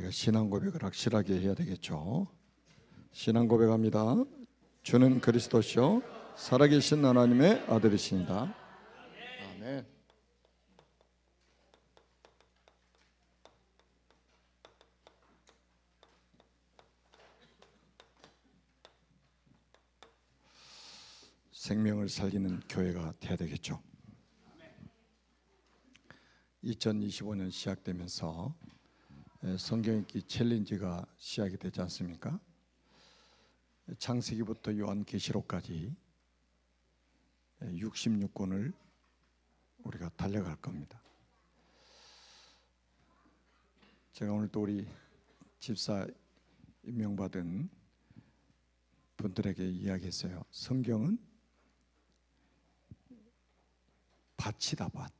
우리가 신앙 고백을 확실하게 해야 되겠죠. 신앙 고백합니다. 주는 그리스도시요 살아계신 하나님의 아들이십니다. 아멘. 생명을 살리는 교회가 돼야 되겠죠. 2025년 시작되면서 성경 읽기 챌린지가 시작이 되지 않습니까? 창세기부터 요한계시록까지 66권을 우리가 달려갈 겁니다. 제가 오늘 또 우리 집사 임명받은 분들에게 이야기했어요. 성경은 밭이다, 밭.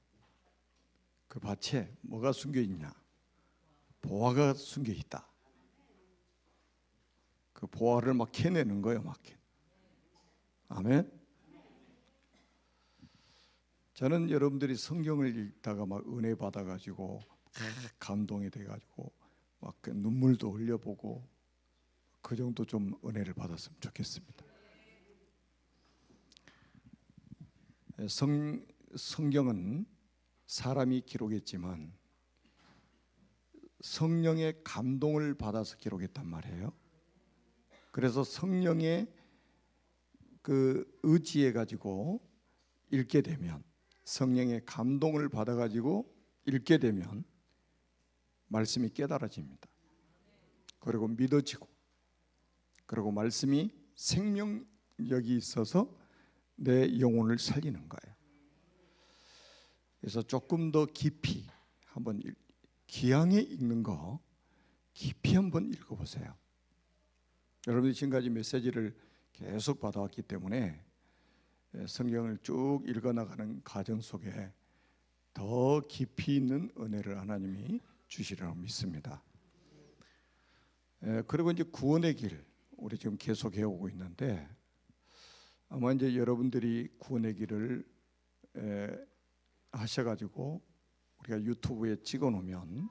그 밭에 뭐가 숨겨 있냐? 보화가 숨겨 있다. 그 보화를 막 캐내는 거예요, 막. 아멘. 저는 여러분들이 성경을 읽다가 막 은혜 받아가지고 감동이 돼가지고 막 눈물도 흘려보고 그 정도 좀 은혜를 받았으면 좋겠습니다. 성경은 사람이 기록했지만 성령의 감동을 받아서 기록했단 말이에요. 그래서 성령의 그 의지해 가지고 읽게 되면, 성령의 감동을 받아 가지고 읽게 되면 말씀이 깨달아집니다. 그리고 믿어지고, 그리고 말씀이 생명력이 있어서 내 영혼을 살리는 거예요. 그래서 조금 더 깊이 한번 기양에 읽는 거 깊이 한번 읽어보세요. 여러분이 지금까지 메시지를 계속 받아왔기 때문에 성경을 쭉 읽어나가는 과정 속에 더 깊이 있는 은혜를 하나님이 주시리라고 믿습니다. 그리고 이제 구원의 길 우리 지금 계속 해오고 있는데, 아마 이제 여러분들이 구원의 길을 하셔가지고 우리가 유튜브에 찍어 놓으면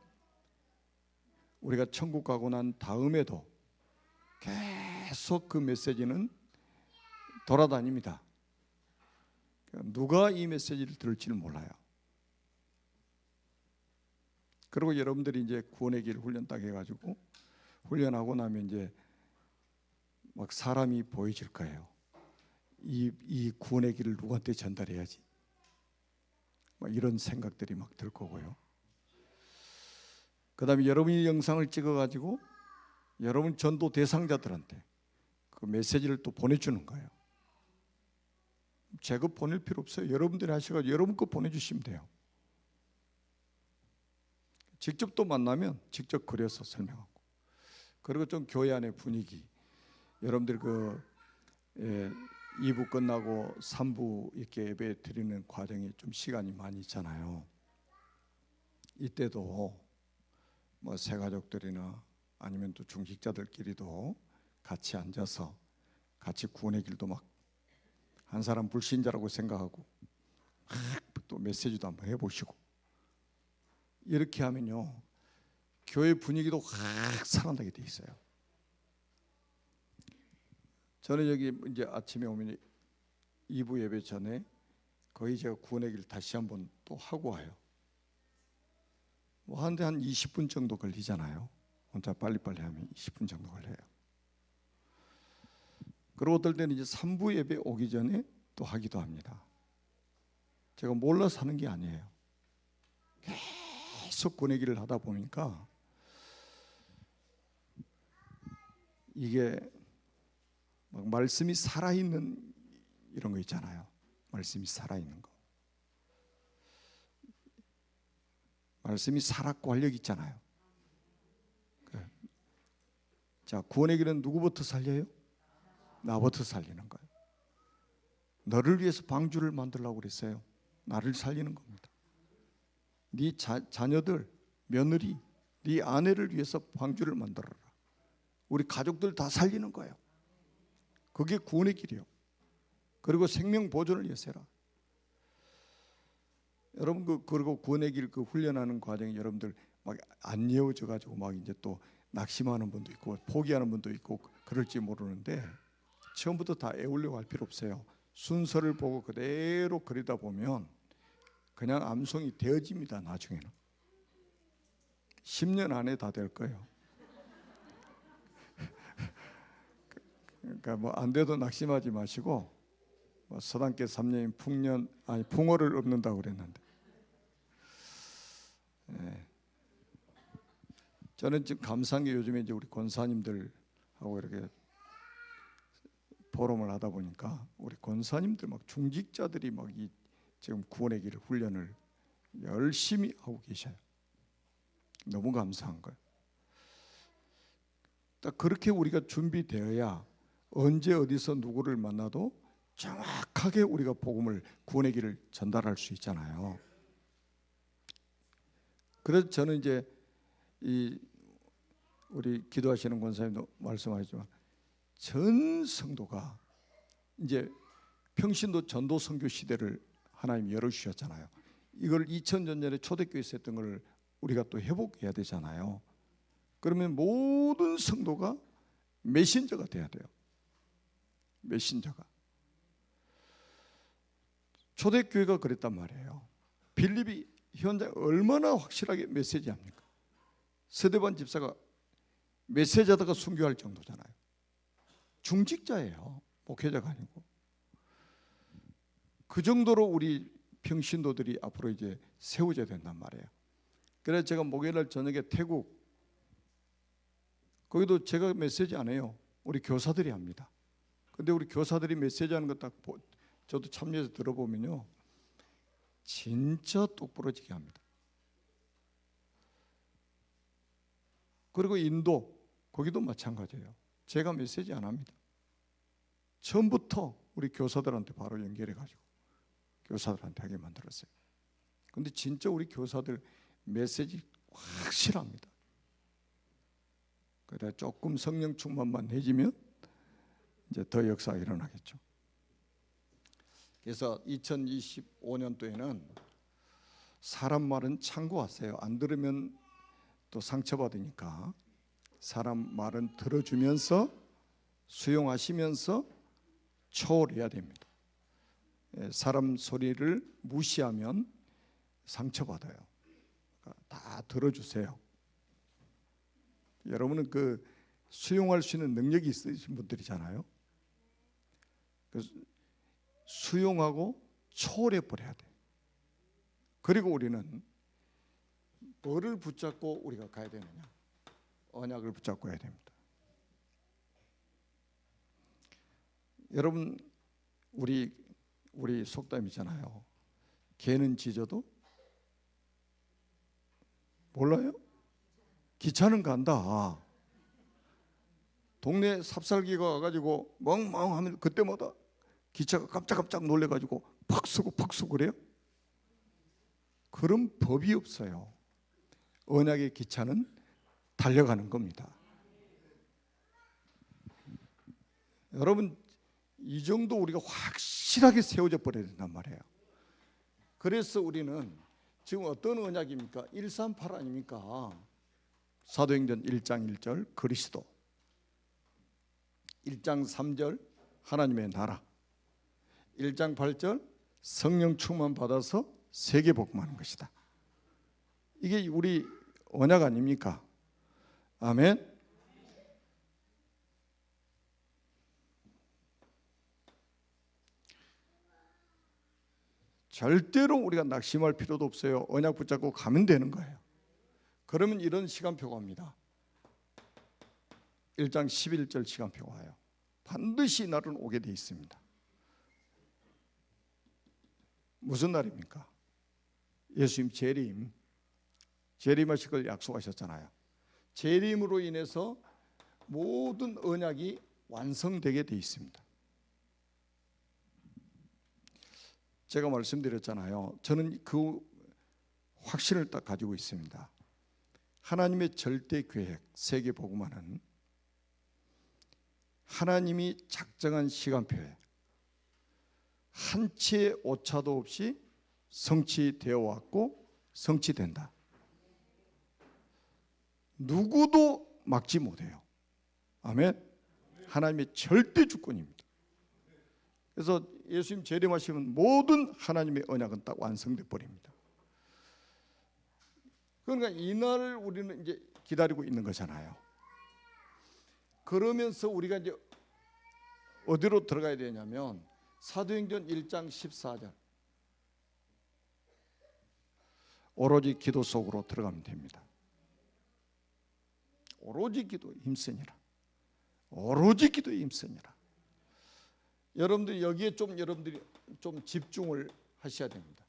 우리가 천국 가고 난 다음에도 계속 그 메시지는 돌아다닙니다. 누가 이 메시지를 들을지는 몰라요. 그리고 여러분들이 이제 구원의 길 훈련 딱 해가지고 훈련하고 나면 이제 막 사람이 보여질 거예요. 이 구원의 길을 누구한테 전달해야지. 막 이런 생각들이 막 들 거고요. 그 다음에 여러분이 영상을 찍어가지고 여러분 전도 대상자들한테 그 메시지를 또 보내주는 거예요. 제가 보낼 필요 없어요. 여러분들이 하셔가지고 여러분 거 보내주시면 돼요. 직접 또 만나면 직접 그려서 설명하고, 그리고 좀 교회 안의 분위기, 여러분들 그 2부 끝나고 3부 이렇게 예배 드리는 과정에 좀 시간이 많이 있잖아요. 이때도 뭐 새가족들이나 아니면 또 중직자들끼리도 같이 앉아서 같이 구원의 길도 막 한 사람 불신자라고 생각하고 또 메시지도 한번 해보시고, 이렇게 하면요 교회 분위기도 확 살아나게 돼 있어요. 저는 여기 이제 아침에 오면 2부 예배 전에 거의 제가 구원의 길 다시 한번 또 하고 와요. 뭐 하는데 한 20분 정도 걸리잖아요. 혼자 빨리빨리 하면 20분 정도 걸려요. 그리고 어떨 때는 이제 3부 예배 오기 전에 또 하기도 합니다. 제가 몰라서 하는 게 아니에요. 계속 구원의 길을 하다 보니까 이게 막 말씀이 살아있는 이런 거 있잖아요. 말씀이 살아있는 거. 말씀이 살았고 활력 있잖아요. 자, 구원의 길은 누구부터 살려요? 나부터 살리는 거예요. 너를 위해서 방주를 만들려고 그랬어요. 나를 살리는 겁니다. 네 자녀들, 며느리, 네 아내를 위해서 방주를 만들어라. 우리 가족들 다 살리는 거예요. 그게 구원의 길이에요. 그리고 생명 보존을 위해서 해라. 여러분 그리고 구원의 길 그 훈련하는 과정에 여러분들 막 안 이어져 가지고 막 이제 또 낙심하는 분도 있고 포기하는 분도 있고 그럴지 모르는데, 처음부터 다 애우려고 할 필요 없어요. 순서를 보고 그대로 그리다 보면 그냥 암송이 되어집니다. 나중에는 10년 안에 다 될 거예요. 그러니까 뭐 안 돼도 낙심하지 마시고, 뭐 서당계 3년인 풍년 아니 풍어를 읊는다고 그랬는데, 예. 저는 지금 감사한 게 요즘에 이제 우리 권사님들하고 이렇게 포럼을 하다 보니까 우리 권사님들 막 중직자들이 막 이 지금 구원의 길 훈련을 열심히 하고 계셔요. 너무 감사한 거예요. 딱 그렇게 우리가 준비되어야 언제 어디서 누구를 만나도 정확하게 우리가 복음을, 구원의 길을 전달할 수 있잖아요. 그래서 저는 이제 이 우리 기도하시는 권사님도 말씀하시지만 전 성도가 이제 평신도 전도 선교 시대를 하나님 열어주셨잖아요. 이걸 2000년 전에 초대교회에서 했던 걸 우리가 또 회복해야 되잖아요. 그러면 모든 성도가 메신저가 돼야 돼요. 메신저가. 초대교회가 그랬단 말이에요. 빌립이 현장 얼마나 확실하게 메시지합니까? 스데반 집사가 메시지하다가 순교할 정도잖아요. 중직자예요. 목회자가 아니고. 그 정도로 우리 평신도들이 앞으로 이제 세워져야 된단 말이에요. 그래서 제가 목요일날 저녁에 태국, 거기도 제가 메시지 안 해요. 우리 교사들이 합니다. 근데 우리 교사들이 메시지하는 거 딱 저도 참여해서 들어보면요, 진짜 똑부러지게 합니다. 그리고 인도, 거기도 마찬가지예요. 제가 메시지 안 합니다. 처음부터 우리 교사들한테 바로 연결해가지고 교사들한테 하게 만들었어요. 근데 진짜 우리 교사들 메시지 확실합니다. 그래 조금 성령 충만만 해지면 이제 더 역사가 일어나겠죠. 그래서 2025년도에는 사람 말은 참고하세요. 안 들으면 또 상처받으니까 사람 말은 들어주면서 수용하시면서 초월해야 됩니다. 사람 소리를 무시하면 상처받아요. 다 들어주세요. 여러분은 그 수용할 수 있는 능력이 있으신 분들이잖아요. 그래서 수용하고 초월해 버려야 돼. 그리고 우리는 뭐를 붙잡고 우리가 가야 되느냐? 언약을 붙잡고 가야 됩니다. 여러분, 우리 속담이잖아요. 개는 짖어도 몰라요? 기차는 간다. 동네 삽살개가 와가지고 멍멍하면 그때마다 기차가 깜짝깜짝 놀래가지고 팍 쓰고 그래요? 그런 법이 없어요. 언약의 기차는 달려가는 겁니다. 여러분, 이 정도 우리가 확실하게 세워져 버려야 된단 말이에요. 그래서 우리는 지금 어떤 언약입니까? 138 아닙니까? 사도행전 1장 1절 그리스도, 1장 3절 하나님의 나라, 1장 8절 성령 충만 받아서 세계 복음하는 것이다. 이게 우리 언약 아닙니까? 아멘. 절대로 우리가 낙심할 필요도 없어요. 언약 붙잡고 가면 되는 거예요. 그러면 이런 시간표가 옵니다. 1장 11절 시간표가 와요. 반드시 날은 오게 돼 있습니다. 무슨 날입니까? 예수님 재림하실 걸 약속하셨잖아요. 재림으로 인해서 모든 언약이 완성되게 돼 있습니다. 제가 말씀드렸잖아요. 저는 그 확신을 딱 가지고 있습니다. 하나님의 절대 계획, 세계 복음화는 하나님이 작정한 시간표에 한 치의 오차도 없이 성취되어 왔고 성취된다. 누구도 막지 못해요. 아멘. 하나님의 절대 주권입니다. 그래서 예수님 재림하시면 모든 하나님의 언약은 딱 완성돼 버립니다. 그러니까 이 날을 우리는 이제 기다리고 있는 거잖아요. 그러면서 우리가 이제 어디로 들어가야 되냐면 사도행전 1장 14절 오로지 기도 속으로 들어가면 됩니다. 오로지 기도에 힘쓰니라. 오로지 기도에 힘쓰니라. 여러분들이 여기에 여러분들이 좀 집중을 하셔야 됩니다.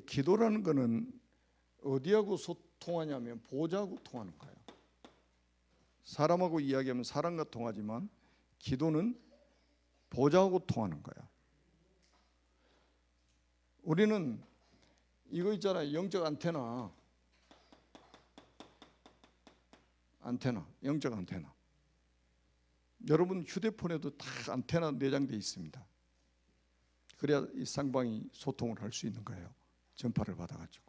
기도라는 것은 어디하고 소통하냐면 보좌하고 통하는 거예요. 사람하고 이야기하면 사람과 통하지만 기도는 보좌하고 통하는 거야. 우리는 이거 있잖아요. 영적 안테나, 영적 안테나. 여러분 휴대폰에도 다 안테나 내장되어 있습니다. 그래야 이 쌍방이 소통을 할 수 있는 거예요. 전파를 받아가지고.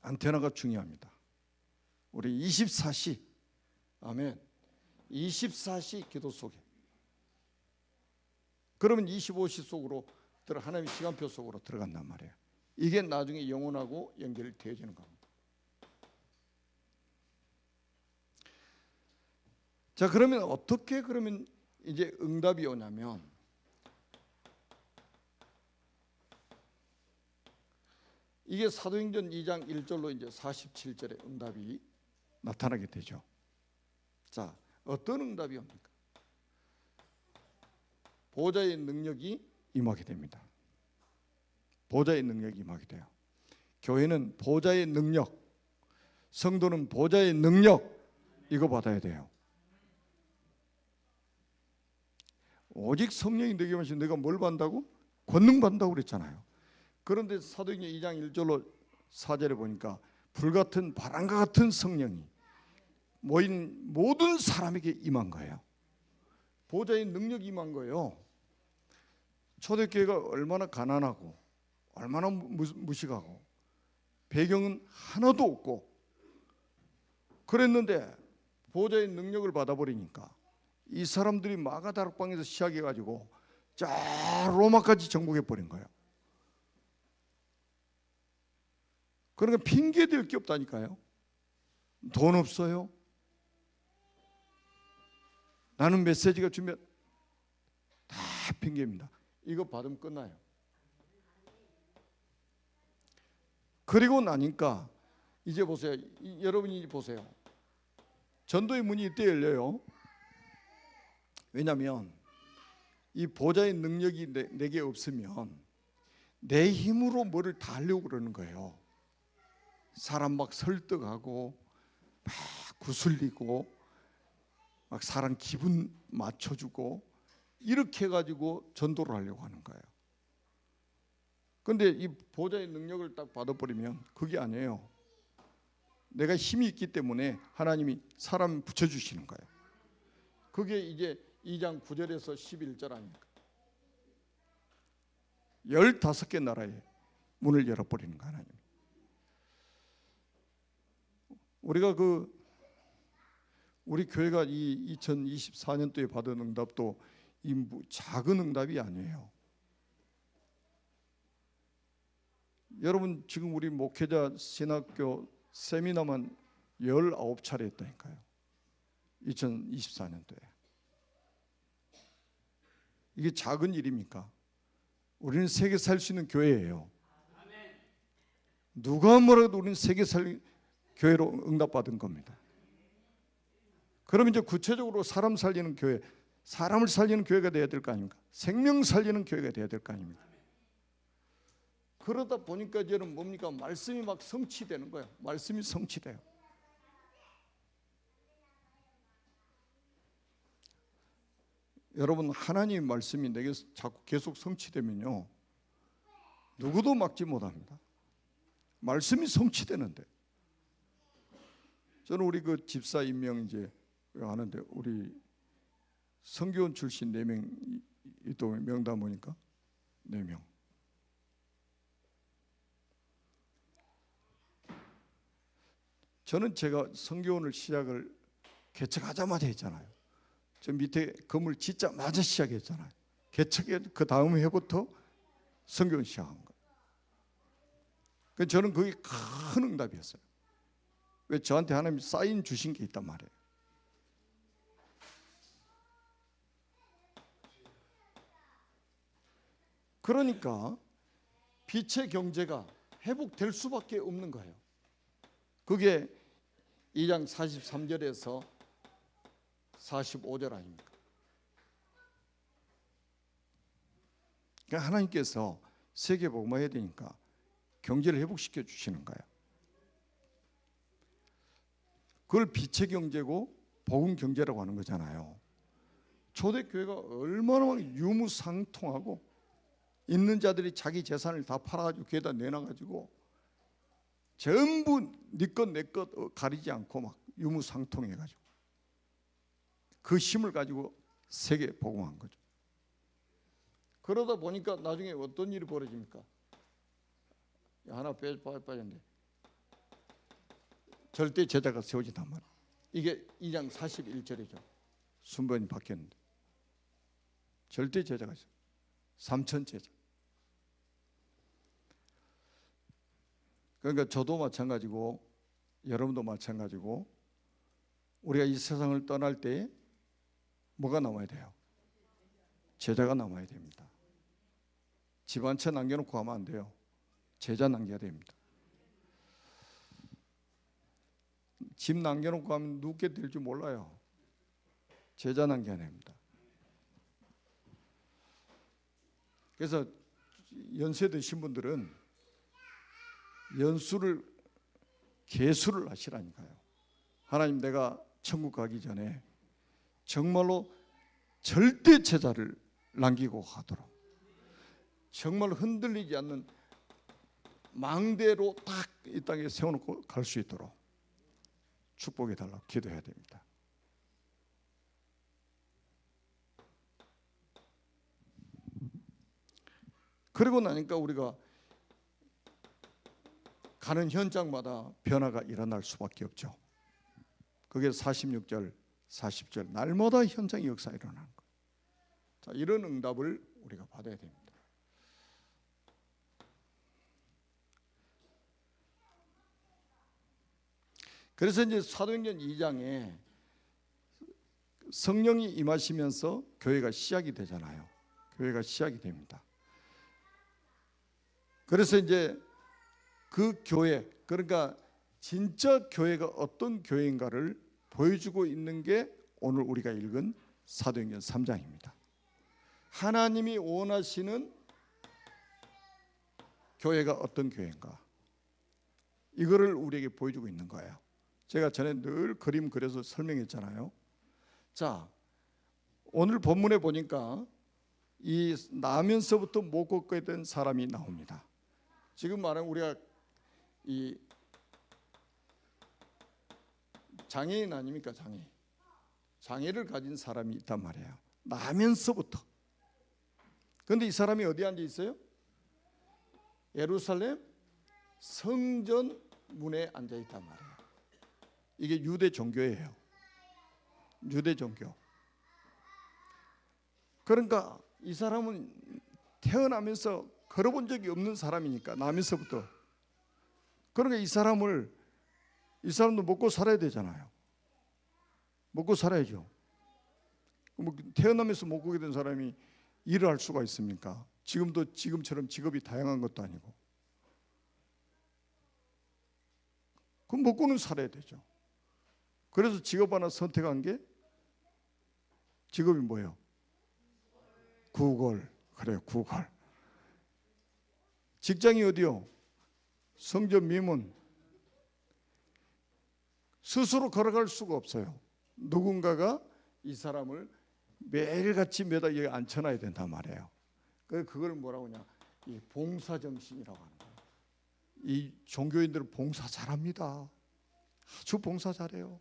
안테나가 중요합니다. 우리 24시, 아멘. 24시 기도 속에. 그러면 25시 속으로 하나님의 시간표 속으로 들어간단 말이에요. 이게 나중에 영혼하고 연결되어지는 겁니다. 자, 그러면 어떻게 그러면 이제 응답이 오냐면 이게 사도행전 2장 1절로 이제 47절에 응답이 나타나게 되죠. 자, 어떤 응답이 옵니까? 보좌의 능력이 임하게 됩니다. 보좌의 능력이 임하게 돼요. 교회는 보좌의 능력, 성도는 보좌의 능력 이거 받아야 돼요. 오직 성령이 너에게 임하시면 너가 뭘 받는다고? 권능 받는다고 그랬잖아요. 그런데 사도행전 2장 1절로 4절에 보니까 불같은 바람과 같은 성령이 모인 모든 사람에게 임한 거예요. 보좌의 능력이 임한 거예요. 초대교회가 얼마나 가난하고 얼마나 무식하고 배경은 하나도 없고 그랬는데 보좌의 능력을 받아버리니까 이 사람들이 마가다락방에서 시작해가지고 자 로마까지 정복해버린 거예요. 그러니까 핑계댈 게 없다니까요. 돈 없어요. 나는 메시지가 주면 다 핑계입니다. 이거 받으면 끝나요. 그리고 나니까 이제 보세요. 여러분이 보세요. 전도의 문이 이때 열려요. 왜냐하면 이 보좌의 능력이 내게 없으면 내 힘으로 뭐를 다 하려고 그러는 거예요. 사람 막 설득하고 막 구슬리고 막 사람 기분 맞춰주고 이렇게 해가지고 전도를 하려고 하는 거예요. 그런데 이 보좌의 능력을 딱 받아버리면 그게 아니에요. 내가 힘이 있기 때문에 하나님이 사람 붙여주시는 거예요. 그게 이제 2장 9절에서 11절 아닙니까? 15개 나라에 문을 열어버리는 거예요. 하나님. 우리가 우리 교회가 이 2024년도에 받은 응답도 이 작은 응답이 아니에요. 여러분 지금 우리 목회자 신학교 세미나만 19차례 했다니까요. 2024년도에. 이게 작은 일입니까? 우리는 세계 살 수 있는 교회예요. 누가 뭐라도 우리는 세계 살 교회로 응답받은 겁니다. 그럼 이제 구체적으로 사람 살리는 교회, 사람을 살리는 교회가 돼야 될 거 아닙니까? 생명 살리는 교회가 돼야 될 거 아닙니까? 그러다 보니까 이제는 뭡니까? 말씀이 막 성취되는 거예요. 말씀이 성취돼요. 여러분 하나님의 말씀이 내게 자꾸 계속 성취되면요 누구도 막지 못합니다. 말씀이 성취되는데 저는 우리 그 집사 임명 이제 하는데 우리 선교원 출신 4명 또 명단 보니까 4명. 저는 제가 성교원을 시작을 개척하자마자 했잖아요. 저 밑에 건물 짓자마자 시작했잖아요. 개척의 그 다음 해부터 성교원 시작한 거예요. 그래서 저는 그게 큰 응답이었어요. 왜 저한테 하나님 사인 주신 게 있단 말이에요. 그러니까 빛의 경제가 회복될 수밖에 없는 거예요. 그게 2장 43절에서 45절 아닙니까? 그러니까 하나님께서 세계 복음화해야 되니까 경제를 회복시켜 주시는 거예요. 그걸 빛의 경제고 복음 경제라고 하는 거잖아요. 초대교회가 얼마나 유무상통하고 있는 자들이 자기 재산을 다 팔아가지고 교회에다 내놔가지고 전부 네 것 내 것 가리지 않고 막 유무상통해가지고 그 힘을 가지고 세계 복음한 거죠. 그러다 보니까 나중에 어떤 일이 벌어집니까? 하나 빠졌는데 절대 제자가 세워진단 말이에요. 이게 2장 41절이죠. 순번이 바뀌었는데 절대 제자가 있어요. 3천 제자. 그러니까 저도 마찬가지고 여러분도 마찬가지고 우리가 이 세상을 떠날 때 뭐가 남아야 돼요? 제자가 남아야 됩니다. 집 한 채 남겨놓고 가면 안 돼요. 제자 남겨야 됩니다. 집 남겨놓고 가면 누구께 될지 몰라요. 제자 남겨야 됩니다. 그래서 연세 드신 분들은 연수를 계수를 하시라니까요. 하나님, 내가 천국 가기 전에 정말로 절대 제자를 남기고 가도록, 정말 흔들리지 않는 망대로 딱 이 땅에 세워놓고 갈 수 있도록 축복해 달라고 기도해야 됩니다. 그리고 나니까 우리가 가는 현장마다 변화가 일어날 수밖에 없죠. 그게 46절, 40절 날마다 현장의 역사가 일어나는 거예요. 자, 이런 응답을 우리가 받아야 됩니다. 그래서 이제 사도행전 2장에 성령이 임하시면서 교회가 시작이 되잖아요. 교회가 시작이 됩니다. 그래서 이제 그 교회, 그러니까 진짜 교회가 어떤 교회인가를 보여주고 있는 게 오늘 우리가 읽은 사도행전 3장입니다. 하나님이 원하시는 교회가 어떤 교회인가, 이거를 우리에게 보여주고 있는 거예요. 제가 전에 늘 그림 그려서 설명했잖아요. 자, 오늘 본문에 보니까 이 나면서부터 못 걷게 된 사람이 나옵니다. 지금 말하는 우리가 이 장애인 아닙니까? 장애를 가진 사람이 있단 말이에요. 나면서부터. 그런데 이 사람이 어디 앉아 있어요? 예루살렘 성전 문에 앉아 있단 말이에요. 이게 유대 종교예요. 유대 종교. 그러니까 이 사람은 태어나면서 걸어본 적이 없는 사람이니까, 나면서부터. 그러니까 이 사람도 먹고 살아야 되잖아요. 먹고 살아야죠. 태어나면서 못 보게 된 사람이 일을 할 수가 있습니까? 지금처럼 직업이 다양한 것도 아니고. 그럼 먹고는 살아야 되죠. 그래서 직업 하나 선택한 게, 직업이 뭐예요? 구걸. 그래요, 구걸. 직장이 어디요? 성전 미문. 스스로 걸어갈 수가 없어요. 누군가가 이 사람을 매일같이 매달 여기 앉혀놔야 된단 말이에요. 그걸 뭐라고 하냐, 이 봉사정신이라고 하는 거예요. 이 종교인들은 봉사 잘합니다. 아주 봉사 잘해요.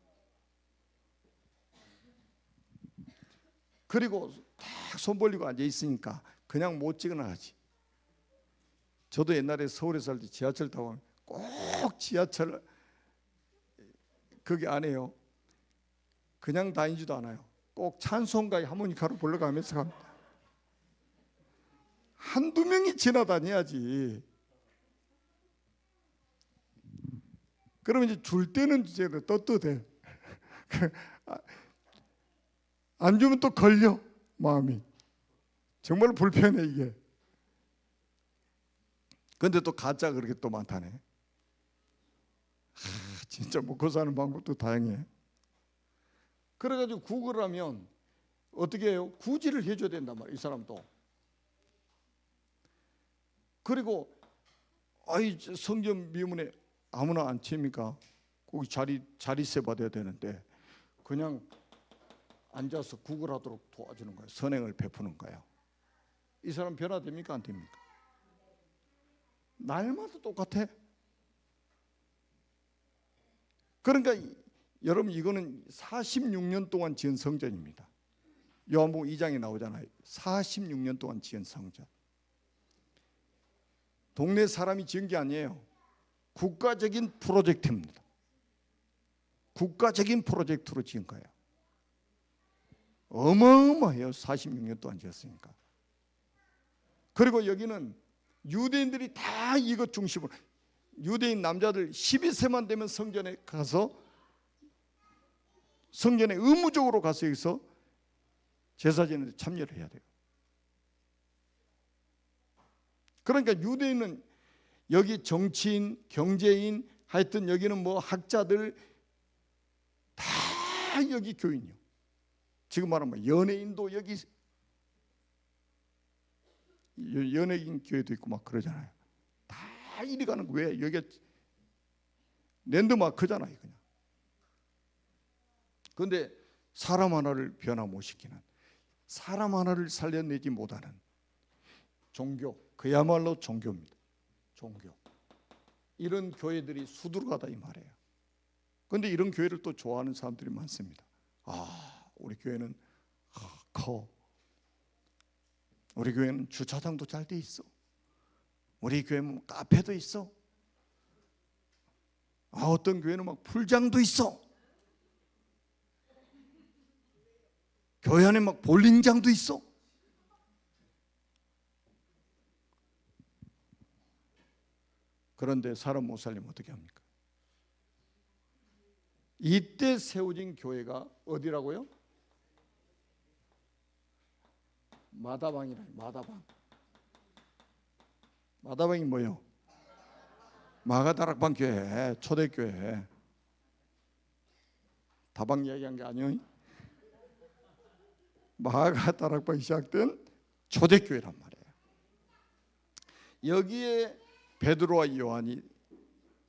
그리고 딱 손 벌리고 앉아 있으니까 그냥 못 찍어나가지. 저도 옛날에 서울에 살 때 지하철 타고 꼭 지하철 거기 안에요. 그냥 다니지도 않아요. 꼭 찬송가에 하모니카로 불러가면서 갑니다. 한두 명이 지나다녀야지. 그러면 이제 줄 때는 이제 떳떳해. 안 주면 또 걸려, 마음이. 정말 불편해 이게. 근데 또 가짜 그렇게 또 많다네. 진짜 먹고 사는 방법도 다양해. 그래가지고 구걸을 하면 어떻게 해요? 구제를 해줘야 된단 말이에요, 이 사람도. 그리고 아이 성경 미문에 아무나 안 칩니까? 거기 자리세 받아야 되는데 그냥 앉아서 구걸하도록 도와주는 거예요. 선행을 베푸는 거예요. 이 사람 변화됩니까? 안 됩니까? 날마다 똑같아. 그러니까 여러분 이거는 46년 동안 지은 성전입니다. 요한복음 2장에 나오잖아요. 46년 동안 지은 성전. 동네 사람이 지은 게 아니에요. 국가적인 프로젝트입니다. 국가적인 프로젝트로 지은 거예요. 어마어마해요. 46년 동안 지었으니까. 그리고 여기는 유대인들이 다 이것 중심으로, 유대인 남자들 12세만 되면 성전에 가서, 성전에 의무적으로 가서 여기서 제사 지내는데 참여를 해야 돼요. 그러니까 유대인은 여기 정치인, 경제인, 하여튼 여기는 뭐 학자들 다 여기 교인이요. 지금 말하면 연예인도 여기, 연예인 교회도 있고 막 그러잖아요. 다 이리 가는 거. 왜? 여기가 랜드마크잖아요, 그냥. 그런데 사람 하나를 변화 못 시키는, 사람 하나를 살려내지 못하는 종교, 그야말로 종교입니다. 종교. 이런 교회들이 수두룩하다 이 말이에요. 그런데 이런 교회를 또 좋아하는 사람들이 많습니다. 아, 우리 교회는 커. 우리 교회는 주차장도 잘 돼 있어. 우리 교회는 카페도 있어. 아, 어떤 교회는 막 풀장도 있어. 교회 안에 막 볼링장도 있어. 그런데 사람 못 살리면 어떻게 합니까? 이때 세워진 교회가 어디라고요? 마다방이라. 마다방. 마다방이 뭐예요? 마가다락방 교회, 초대교회. 다방 이야기한 게 아니에요. 마가다락방이 시작된 초대교회란 말이에요. 여기에 베드로와 요한이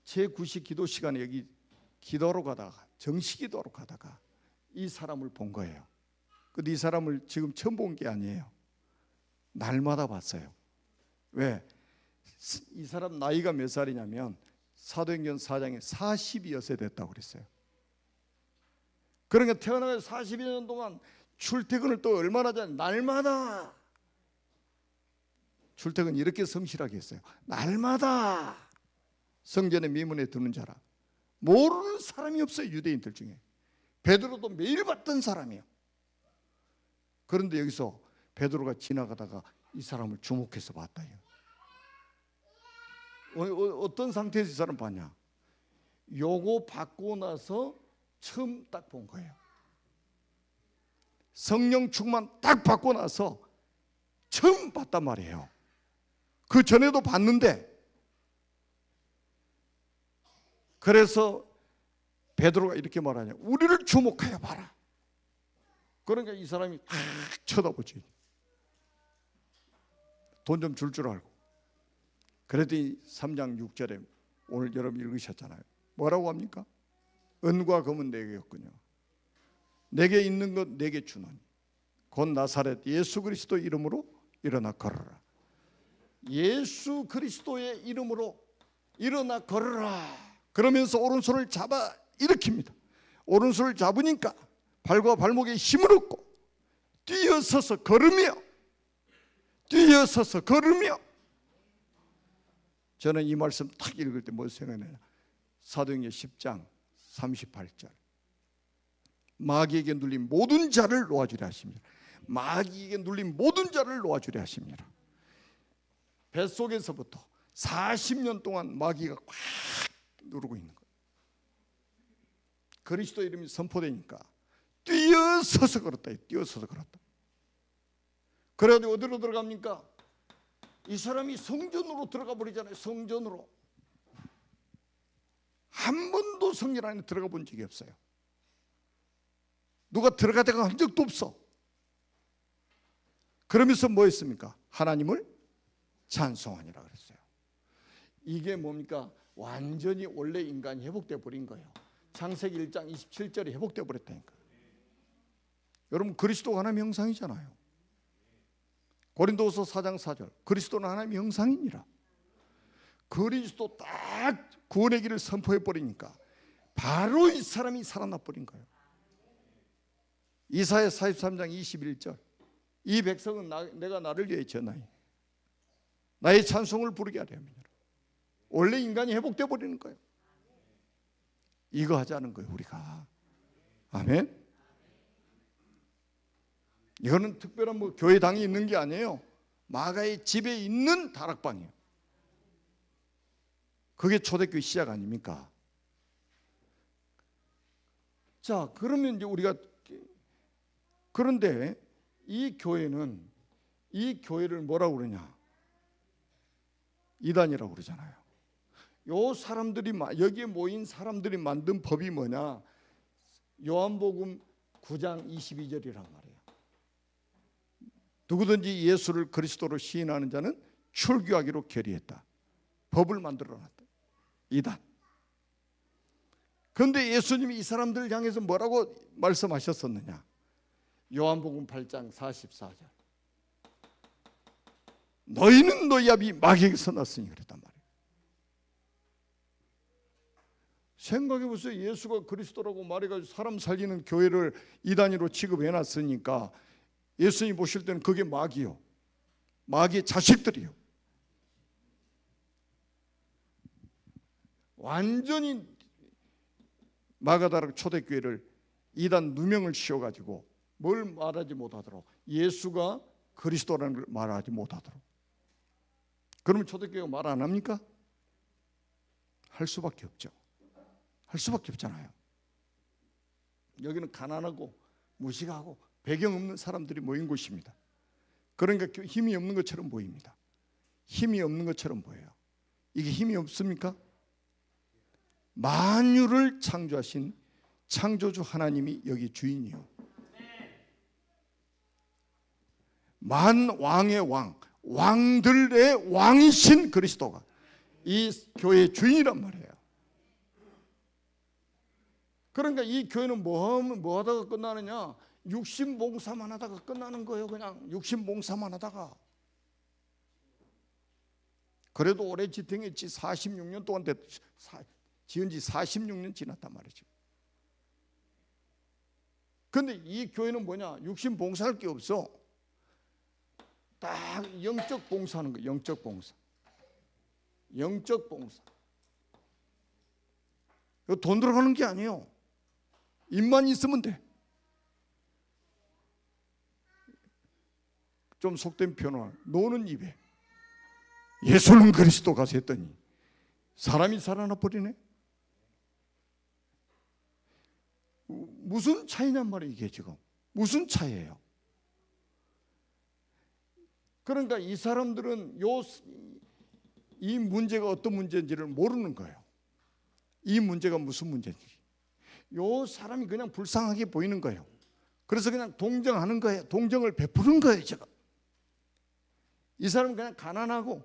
제9시 기도 시간에 여기 기도로 가다가, 정식기도로 가다가 이 사람을 본 거예요. 근데 이 사람을 지금 처음 본 게 아니에요. 날마다 봤어요. 왜? 이 사람 나이가 몇 살이냐면 사도행전 4장에 42세 됐다고 그랬어요. 그러니까 태어나서 42년 동안 출퇴근을 또 얼마나 잘, 날마다 출퇴근 이렇게 성실하게 했어요. 날마다 성전의 미문에 드는 자라. 모르는 사람이 없어요, 유대인들 중에. 베드로도 매일 봤던 사람이에요. 그런데 여기서 베드로가 지나가다가 이 사람을 주목해서 봤다. 어떤 상태에서 이 사람 봤냐? 요거 받고 나서 처음 딱 본 거예요. 성령 충만 딱 받고 나서 처음 봤단 말이에요. 그 전에도 봤는데, 그래서 베드로가 이렇게 말하냐, 우리를 주목하여 봐라. 그러니까 이 사람이 탁 쳐다보지. 돈 좀 줄 알고. 그랬더니 3장 6절에 오늘 여러분 읽으셨잖아요. 뭐라고 합니까? 은과 금은 내게 없거니와 내게 있는 것 내게 주노니 곧 나사렛 예수 그리스도 이름으로 일어나 걸어라. 예수 그리스도의 이름으로 일어나 걸어라. 그러면서 오른손을 잡아 일으킵니다. 오른손을 잡으니까 발과 발목에 힘을 얻고 뛰어서서 걸으며, 뛰어서서 걸으며. 저는 이 말씀 딱 읽을 때 뭐 생각나냐? 사도행전 10장 38절. 마귀에게 눌린 모든 자를 놓아주려 하십니다. 마귀에게 눌린 모든 자를 놓아주려 하십니다. 뱃속에서부터 40년 동안 마귀가 꽉 누르고 있는 거예요. 그리스도 이름이 선포되니까 뛰어서서 걸었다. 뛰어서서 걸었다. 그래가지고 어디로 들어갑니까? 이 사람이 성전으로 들어가 버리잖아요. 성전으로. 한 번도 성전 안에 들어가 본 적이 없어요. 누가 들어가다가 한 적도 없어. 그러면서 뭐 했습니까? 하나님을 찬송하니라 그랬어요. 이게 뭡니까? 완전히 원래 인간이 회복되어 버린 거예요. 창세기 1장 27절이 회복되어 버렸다니까. 여러분, 그리스도가 하나님의 형상이잖아요. 고린도후서 4장 4절, 그리스도는 하나님의 형상이니라. 그리스도 딱 구원의 길을 선포해 버리니까 바로 이 사람이 살아나 버린 거예요. 이사야 43장 21절, 이 백성은 내가 나를 위해 지었나니 나의 찬송을 부르게 하려 함이니라. 원래 인간이 회복되어 버리는 거예요. 이거 하자는 거예요, 우리가. 아멘. 이거는 특별한 뭐 교회당이 있는 게 아니에요. 마가의 집에 있는 다락방이에요. 그게 초대교회 시작 아닙니까? 자, 그러면 이제 우리가, 그런데 이 교회는, 이 교회를 뭐라고 그러냐? 이단이라고 그러잖아요. 요 사람들이, 여기에 모인 사람들이 만든 법이 뭐냐? 요한복음 9장 22절이란 말이에요. 누구든지 예수를 그리스도로 시인하는 자는 출교하기로 결의했다. 법을 만들어놨다. 이단. 그런데 예수님이 이 사람들을 향해서 뭐라고 말씀하셨었느냐? 요한복음 8장 44절. 너희는 너희 아비 마귀에게서 났으니 그랬단 말이에요. 생각해 보세요. 예수가 그리스도라고 말해가지고 사람 살리는 교회를 이단으로 취급해놨으니까 예수님 보실 때는 그게 마귀요, 마귀의 자식들이요. 완전히 마가다락 초대교회를 이단 누명을 씌워가지고 뭘 말하지 못하도록, 예수가 그리스도라는 걸 말하지 못하도록. 그러면 초대교회가 말 안 합니까? 할 수밖에 없죠. 할 수밖에 없잖아요. 여기는 가난하고 무식하고 배경 없는 사람들이 모인 곳입니다. 그러니까 힘이 없는 것처럼 보입니다. 힘이 없는 것처럼 보여요. 이게 힘이 없습니까? 만유를 창조하신 창조주 하나님이 여기 주인이요. 만왕의 왕, 왕들의 왕이신 그리스도가 이 교회의 주인이란 말이에요. 그러니까 이 교회는 뭐 하다가 끝나느냐? 육신 봉사만 하다가 끝나는 거예요. 그냥 육신 봉사만 하다가. 그래도 오래 지탱했지. 46년 동안 지은 지 46년 지났단 말이죠. 그런데 이 교회는 뭐냐? 육신 봉사할 게 없어. 딱 영적 봉사하는 거예요. 영적 봉사. 영적 봉사. 이거 돈 들어가는 게 아니에요. 입만 있으면 돼. 좀 속된 표현을, 노는 입에 예수는 그리스도가 했더니 사람이 살아나 버리네. 무슨 차이냔 말이에요. 이게 지금 무슨 차이예요? 그러니까 이 사람들은 이 문제가 어떤 문제인지를 모르는 거예요. 이 문제가 무슨 문제인지. 요 사람이 그냥 불쌍하게 보이는 거예요. 그래서 그냥 동정하는 거예요. 동정을 베푸는 거예요. 제가 이 사람은 그냥 가난하고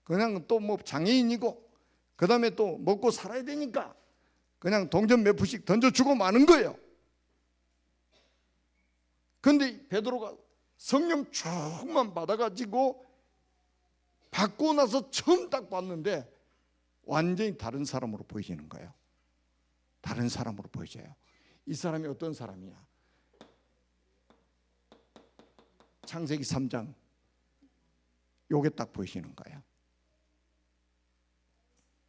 그냥 또 뭐 장애인이고 그 다음에 또 먹고 살아야 되니까 그냥 동전 몇 푼씩 던져주고 마는 거예요. 그런데 베드로가 성령 충만 받아가지고 받고 나서 처음 딱 봤는데 완전히 다른 사람으로 보이지는 거예요. 다른 사람으로 보여져요. 이 사람이 어떤 사람이냐? 창세기 3장 요게 딱 보이시는 거예요.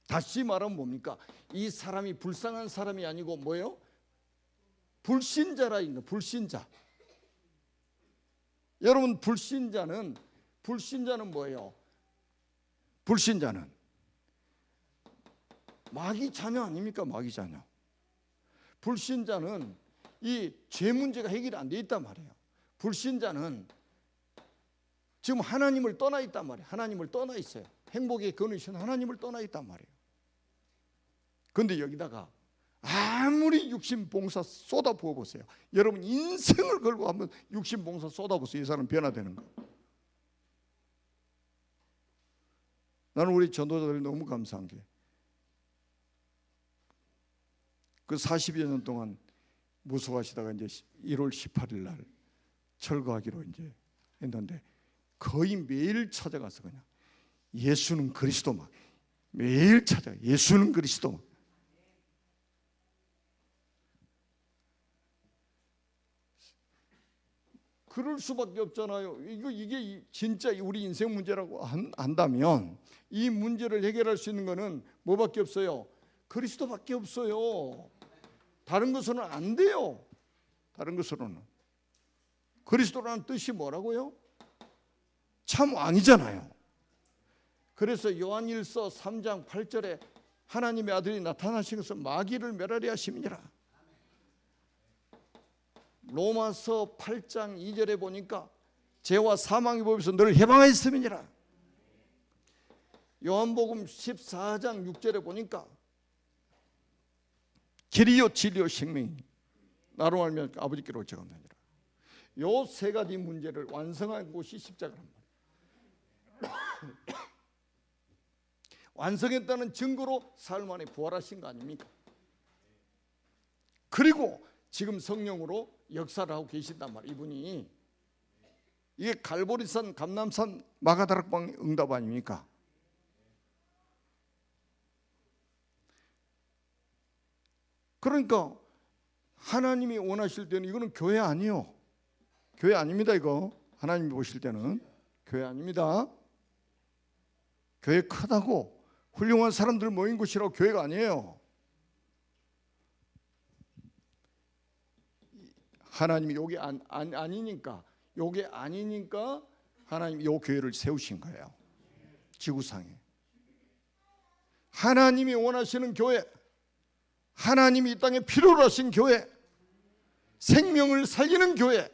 다시 말하면 뭡니까? 이 사람이 불쌍한 사람이 아니고 뭐예요? 불신자라 있는 불신자. 여러분 불신자는 뭐예요? 불신자는 마귀 자녀 아닙니까? 마귀 자녀. 불신자는 이 죄 문제가 해결이 안 돼 있단 말이에요. 불신자는 지금 하나님을 떠나 있단 말이에요. 하나님을 떠나 있어요. 행복의 근원이신 하나님을 떠나 있단 말이에요. 그런데 여기다가 아무리 육신 봉사 쏟아 부어 보세요. 여러분 인생을 걸고 한번 육신 봉사 쏟아 보세요. 이 사람 변화되는 거. 나는 우리 전도자들이 너무 감사한 게 그 40여 년 동안 무속하시다가 이제 1월 18일 날 철거하기로 이제 했는데 거의 매일 찾아가서 그냥 예수는 그리스도 막 매일 찾아 예수는 그리스도 막. 그럴 수밖에 없잖아요. 이게 진짜 우리 인생 문제라고 한다면 이 문제를 해결할 수 있는 거는 뭐밖에 없어요? 그리스도밖에 없어요. 다른 것으로는 안 돼요. 다른 것으로는. 그리스도라는 뜻이 뭐라고요? 참 왕이잖아요. 그래서 요한일서 3장 8절에 하나님의 아들이 나타나신 것은 마귀를 멸하려 하심이니라. 로마서 8장 2절에 보니까 죄와 사망의 법에서 너를 해방하였음이니라. 요한복음 14장 6절에 보니까 길이요 진리요 생명이니 나로 알면 아버지께로 오직하느니라. 요 세 가지 문제를 완성한 곳이 십자가란 말이에요. 완성했다는 증거로 사흘 만에 부활하신 거 아닙니까? 그리고 지금 성령으로 역사를 하고 계신단 말이에요. 이분이 이게 갈보리산 감람산 마가다락방 응답 아닙니까? 그러니까 하나님이 원하실 때는 이거는 교회 아니에요. 교회 아닙니다. 이거 하나님이 보실 때는 교회 아닙니다. 교회 크다고 훌륭한 사람들 모인 곳이라고 교회가 아니에요. 하나님이 요게 아니니까 요게 아니니까 하나님이 요 교회를 세우신 거예요. 지구상에 하나님이 원하시는 교회, 하나님이 이 땅에 필요로 하신 교회, 생명을 살리는 교회,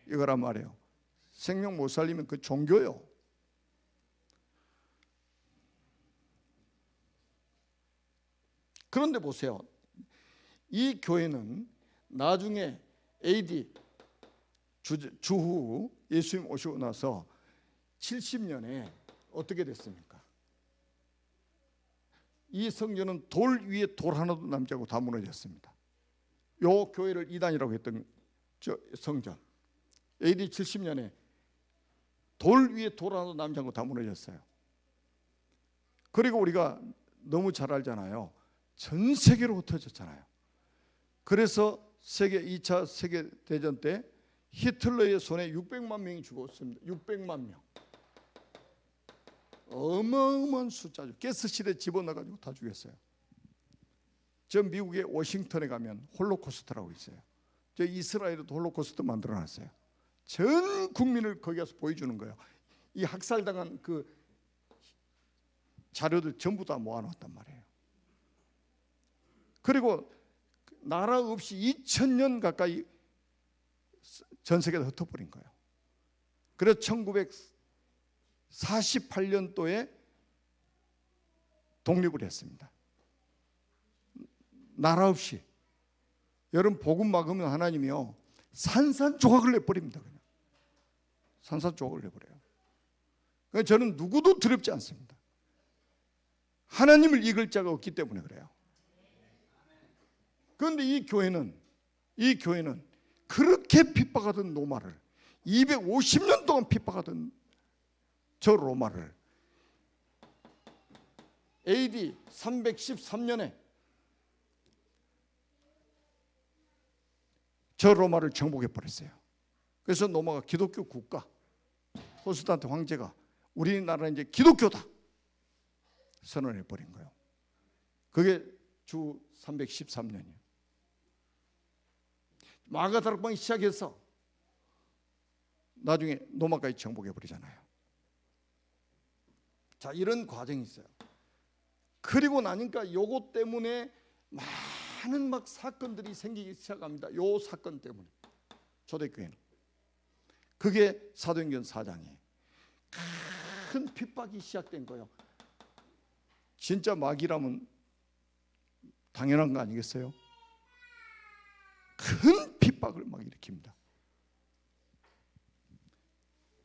이거란 말이에요. 생명 못 살리면 그 종교요. 그런데 보세요. 이 교회는 나중에 AD 주후 예수님 오시고 나서 70년에 어떻게 됐습니까? 이 성전은 돌 위에 돌 하나도 남지 않고 다 무너졌습니다. 요 교회를 이단이라고 했던 저 성전 AD 70년에 돌 위에 돌 하나도 남지 않고 다 무너졌어요. 그리고 우리가 너무 잘 알잖아요. 전 세계로 흩어졌잖아요. 그래서 2차 세계대전 때 히틀러의 손에 600만 명이 죽었습니다. 600만 명. 어마어마한 숫자죠. 가스실에 집어넣어가지고 다 죽였어요. 저 미국의 워싱턴에 가면 홀로코스트라고 있어요. 저 이스라엘에도 홀로코스트 만들어놨어요. 전 국민을 거기 가서 보여주는 거예요. 이 학살당한 그 자료들 전부 다 모아놨단 말이에요. 그리고 나라 없이 2000년 가까이 전 세계에 흩어버린 거예요. 그래서 1948년도에 독립을 했습니다. 나라 없이. 여러분 복음 막으면 하나님이요 산산조각을 내버립니다. 그냥 산산조각을 내버려요. 그러니까 저는 누구도 두렵지 않습니다. 하나님을 이길 자가 없기 때문에 그래요. 그런데 이 교회는 그렇게 핍박하던 로마를 250년 동안 핍박하던 저 로마를 AD 313년에 저 로마를 정복해 버렸어요. 그래서 로마가 기독교 국가, 호스탄트 황제가 우리나라는 이제 기독교다 선언해 버린 거예요. 그게 주 313년이에요. 마가다락방이 시작해서 나중에 로마까지 정복해 버리잖아요. 자, 이런 과정이 있어요. 그리고 나니까 요거 때문에 많은 막 사건들이 생기기 시작합니다. 요 사건 때문에 초대교회는. 그게 사도행전 4장에 큰 핍박이 시작된 거예요. 진짜 마귀라면 당연한 거 아니겠어요? 큰 핍박을 막 일으킵니다.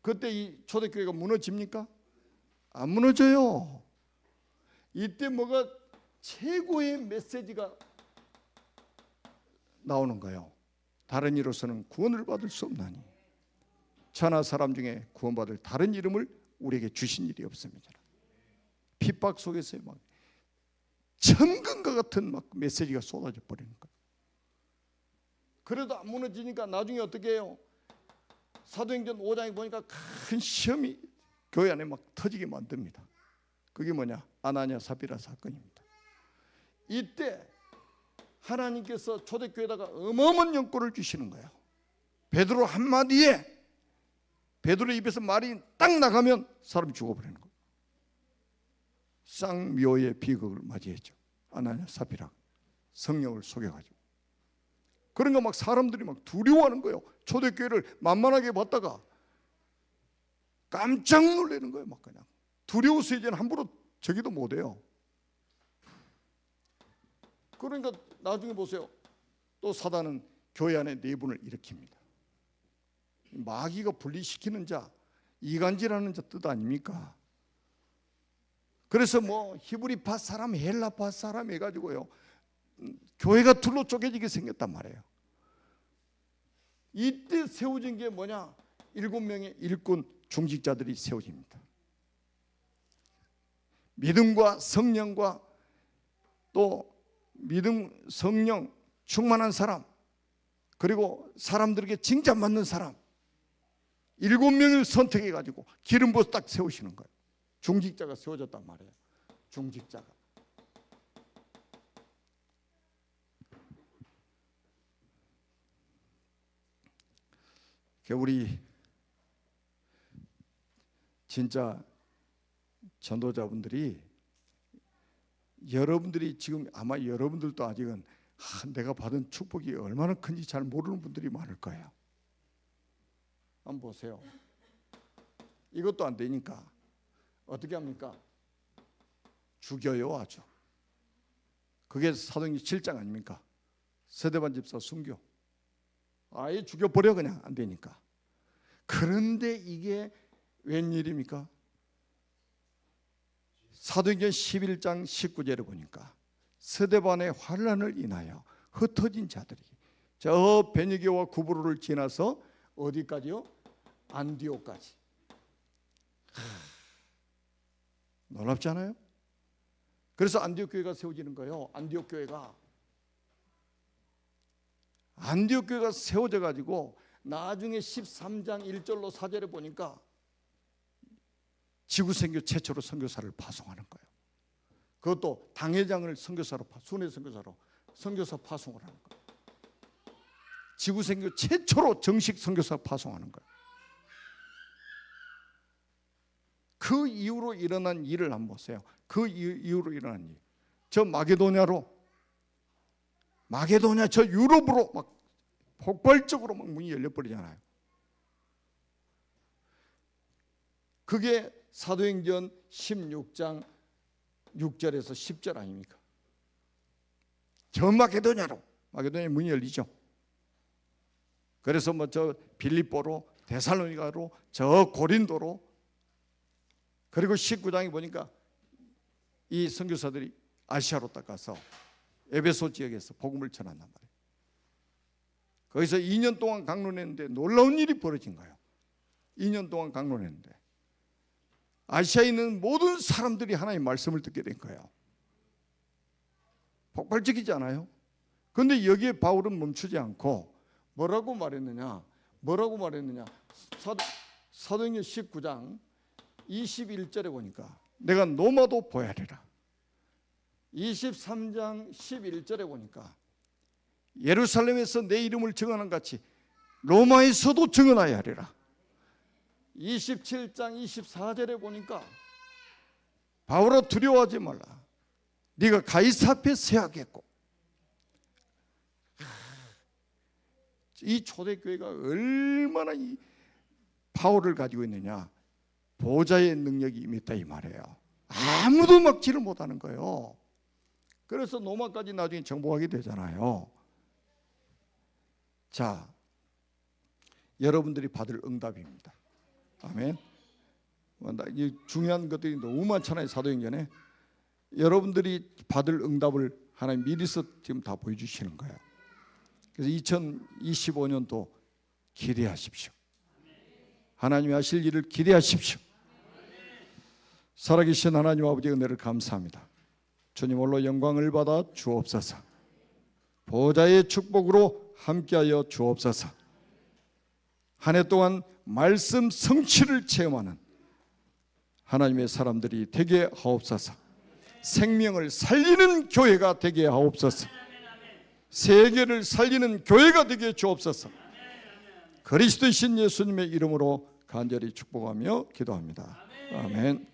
그때 이 초대교회가 무너집니까? 안 무너져요. 이때 뭐가 최고의 메시지가 나오는 거예요. 다른 이로서는 구원을 받을 수 없나니 천하 사람 중에 구원받을 다른 이름을 우리에게 주신 일이 없습니다. 핍박 속에서 막 천근과 같은 막 메시지가 쏟아져 버리는 거예요. 그래도 안 무너지니까 나중에 어떻게 해요? 사도행전 5장에 보니까 큰 시험이 교회 안에 막 터지게 만듭니다. 그게 뭐냐? 아나니아 삽비라 사건입니다. 이때 하나님께서 초대교회에다가 어마어마한 영권을 주시는 거예요. 베드로 한마디에 베드로 입에서 말이 딱 나가면 사람이 죽어버리는 거예요. 쌍묘의 비극을 맞이했죠. 아나니아 삽비라 성령을 속여가지고. 그런 거 막 사람들이 막 두려워하는 거예요. 초대교회를 만만하게 봤다가 깜짝 놀라는 거예요. 막 그냥 두려워서 이제는 함부로 저기도 못해요. 그러니까 나중에 보세요. 또 사단은 교회 안에 내분을 일으킵니다. 마귀가 분리시키는 자, 이간질하는 자 뜻 아닙니까? 그래서 뭐 히브리파 사람, 헬라파 사람 해가지고요 교회가 둘로 쪼개지게 생겼단 말이에요. 이때 세워진 게 뭐냐? 7명의 일꾼 중직자들이 세워집니다. 믿음과 성령과 또 믿음, 성령 충만한 사람, 그리고 사람들에게 칭찬받는 사람 7명을 선택해 가지고 기름 부어서 딱 세우시는 거예요. 중직자가 세워졌단 말이에요. 중직자가. 우리 진짜 전도자분들이 여러분들이 지금 아마 여러분들도 아직은 내가 받은 축복이 얼마나 큰지 잘 모르는 분들이 많을 거예요. 한번 보세요. 이것도 안 되니까 어떻게 합니까? 죽여요 아주. 그게 사도행전 7장 아닙니까? 스데반 집사 순교. 아예 죽여버려 그냥 안 되니까. 그런데 이게 웬일입니까? 사도행전 11장 19절에 보니까 스데반의 환난을 인하여 흩어진 자들이 저 베니게와 구브로를 지나서 어디까지요? 안디옥까지. 놀랍지 않아요? 그래서 안디옥 교회가 세워지는 거예요. 안디옥 교회가 세워져 가지고 나중에 13장 1절로 4절에 보니까 지구선교 최초로 선교사를 파송하는 거예요. 그것도 당회장을 선교사로 순회 선교사로 선교사 파송을 하는 거예요. 지구선교 최초로 정식 선교사 파송하는 거예요. 그 이후로 일어난 일을 한번 보세요. 그 이후로 일어난 일. 저 마게도냐 저 유럽으로 막 폭발적으로 막 문이 열려버리잖아요. 그게 사도행전 16장 6절에서 10절 아닙니까? 저 마게도냐에 문이 열리죠. 그래서 뭐 저 빌립보로 데살로니가로 저 고린도로 그리고 19장에 보니까 이 선교사들이 아시아로 딱 가서 에베소 지역에서 복음을 전한단 말이에요. 거기서 2년 동안 강론했는데 놀라운 일이 벌어진 거예요. 2년 동안 강론했는데 아시아에 있는 모든 사람들이 하나님의 말씀을 듣게 된 거예요. 폭발적이지 않아요? 그런데 여기에 바울은 멈추지 않고 뭐라고 말했느냐? 뭐라고 말했느냐? 사도행전 19장 21절에 보니까 내가 노마도 보야리라. 23장 11절에 보니까 예루살렘에서 내 이름을 증언한 같이 로마에서도 증언하여야 하리라. 27장 24절에 보니까 바울아 두려워하지 말라. 네가 가이사 앞에 서야겠고. 이 초대교회가 얼마나 이 파워를 가지고 있느냐. 보좌의 능력이 임했다 이 말이에요. 아무도 막지를 못하는 거예요. 그래서 로마까지 나중에 정복하게 되잖아요. 자, 여러분들이 받을 응답입니다. 아멘. 중요한 것들이 너무 많잖아요. 사도행전에 여러분들이 받을 응답을 하나님 미리서 지금 다 보여주시는 거예요. 그래서 2025년도 기대하십시오. 하나님이 하실 일을 기대하십시오. 살아계신 하나님 아버지 은혜를 감사합니다. 주님 홀로 영광을 받아 주옵소서. 보좌의 축복으로 함께하여 주옵소서. 한 해 동안 말씀 성취를 체험하는 하나님의 사람들이 되게 하옵소서. 생명을 살리는 교회가 되게 하옵소서. 세계를 살리는 교회가 되게 주옵소서. 그리스도이신 예수님의 이름으로 간절히 축복하며 기도합니다. 아멘.